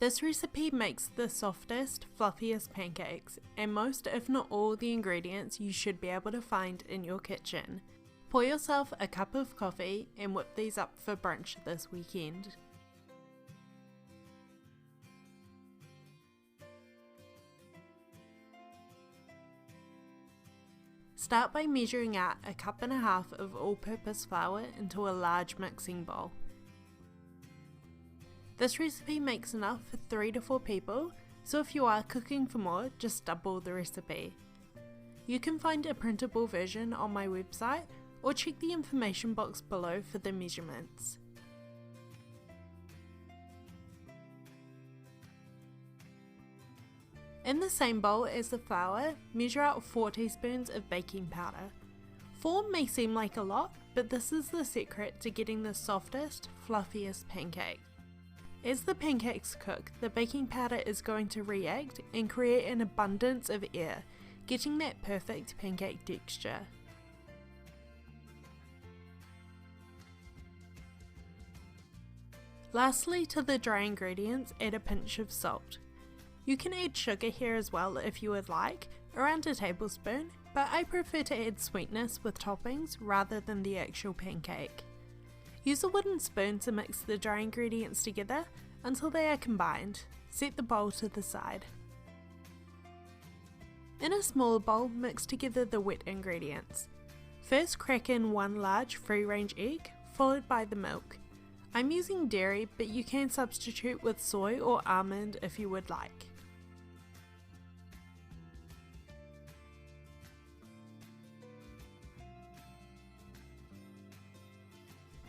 This recipe makes the softest, fluffiest pancakes, and most if not all the ingredients you should be able to find in your kitchen. Pour yourself a cup of coffee and whip these up for brunch this weekend. Start by measuring out a cup and a half of all-purpose flour into a large mixing bowl. This recipe makes enough for 3 to 4 people, so if you are cooking for more, just double the recipe. You can find a printable version on my website or check the information box below for the measurements. In the same bowl as the flour, measure out 4 teaspoons of baking powder. 4 may seem like a lot, but this is the secret to getting the softest, fluffiest pancake. As the pancakes cook, the baking powder is going to react and create an abundance of air, getting that perfect pancake texture. Lastly, to the dry ingredients, add a pinch of salt. You can add sugar here as well if you would like, around a tablespoon, but I prefer to add sweetness with toppings rather than the actual pancake. Use a wooden spoon to mix the dry ingredients together until they are combined. Set the bowl to the side. In a smaller bowl, mix together the wet ingredients. First, crack in 1 large free-range egg, followed by the milk. I'm using dairy, but you can substitute with soy or almond if you would like.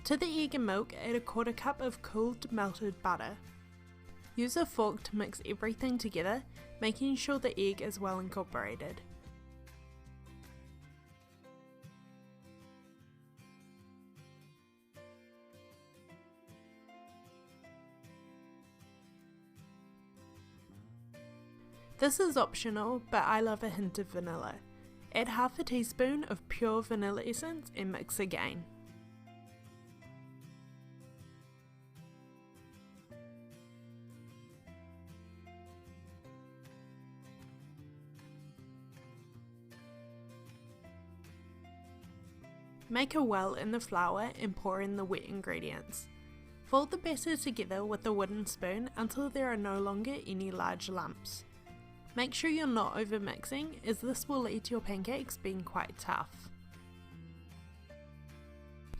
To the egg and milk, add a 1/4 cup of cooled melted butter. Use a fork to mix everything together, making sure the egg is well incorporated. This is optional, but I love a hint of vanilla. Add 1/2 teaspoon of pure vanilla essence and mix again. Make a well in the flour and pour in the wet ingredients. Fold the batter together with a wooden spoon until there are no longer any large lumps. Make sure you're not over mixing, as this will lead to your pancakes being quite tough.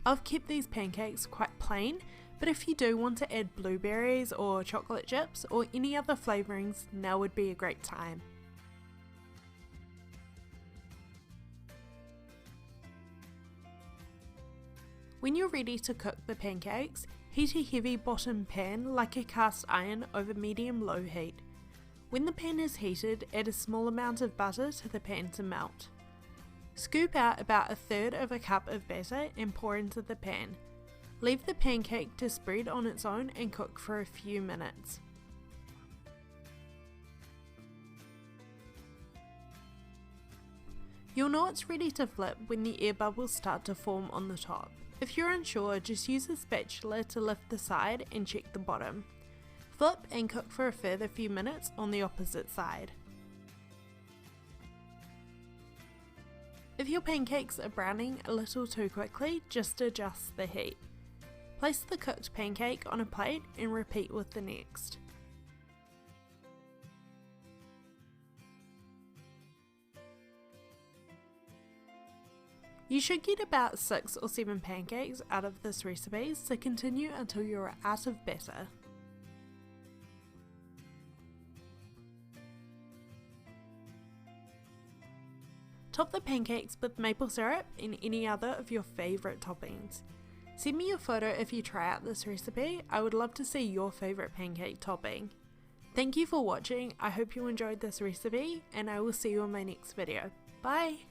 I've kept these pancakes quite plain, but if you do want to add blueberries or chocolate chips or any other flavourings, now would be a great time. When you're ready to cook the pancakes, heat a heavy bottom pan like a cast iron over medium-low heat. When the pan is heated, add a small amount of butter to the pan to melt. Scoop out about 1/3 of a cup of batter and pour into the pan. Leave the pancake to spread on its own and cook for a few minutes. You'll know it's ready to flip when the air bubbles start to form on the top. If you're unsure, just use a spatula to lift the side and check the bottom. Flip and cook for a further few minutes on the opposite side. If your pancakes are browning a little too quickly, just adjust the heat. Place the cooked pancake on a plate and repeat with the next. You should get about 6 or 7 pancakes out of this recipe, so continue until you're out of batter. Top the pancakes with maple syrup and any other of your favourite toppings. Send me a photo if you try out this recipe. I would love to see your favourite pancake topping. Thank you for watching. I hope you enjoyed this recipe, and I will see you in my next video. Bye!